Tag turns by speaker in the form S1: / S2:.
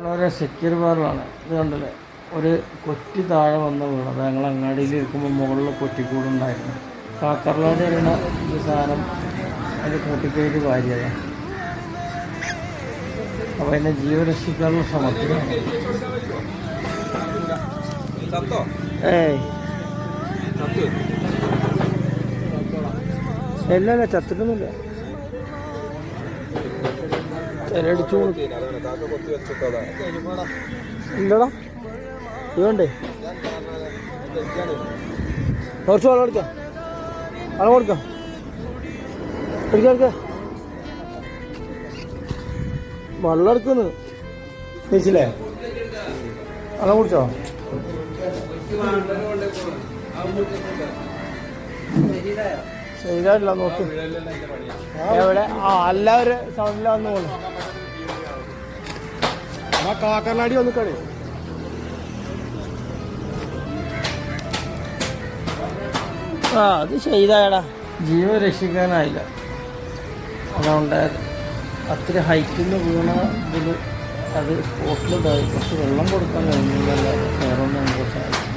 S1: വളരെ സെക്യൂർ ഭാഗമാണ് ഇത് കണ്ടല്ലേ. ഒരു കൊറ്റി താഴെ വന്ന് വീണത്. ഞങ്ങൾ അങ്ങാടിയിൽ ഇരിക്കുമ്പോൾ മുകളിൽ കൊറ്റിക്കൂടുണ്ടായിരുന്നു. കാക്കർലാട് വരുന്ന ഒരു സാധനം അതിൻ്റെ കൂട്ടിക്കയറ്റി വാരിയതാണ്. അപ്പോൾ അതിനെ ജീവരക്ഷിക്കാനുള്ള ശ്രമത്തിലാണ്. ഇല്ല ചത്തിട്ടൊന്നുമില്ല. ചിലടിച്ചു ഇല്ലടാ ഇതുണ്ടേ. കുറച്ച് വെള്ളം എടുക്കാം. വെള്ളം കൊടുക്കാം. എടുക്കാം വെള്ളം എടുക്കുന്നു ചേച്ചില്ലേ. വെള്ളം കുടിച്ചോ? ശരിയായിട്ടില്ല നോക്ക്. എവിടെ? എല്ലാവരും സൗണ്ടിൽ വന്നു പോകണം. കാക്കർനാടി വന്ന് കളി. അത് ചെയ്തായടാ. ജീവൻ രക്ഷിക്കാനായില്ല. അതുകൊണ്ടായത് അത്ര ഹൈറ്റിൽ നിന്ന് വീണ ഇതിൽ അത് സ്പോട്ടിലിതായി. കുറച്ച് വെള്ളം കൊടുക്കാൻ കഴിഞ്ഞില്ല. വേറെ ഒന്നും നമുക്ക് സാധിക്കും.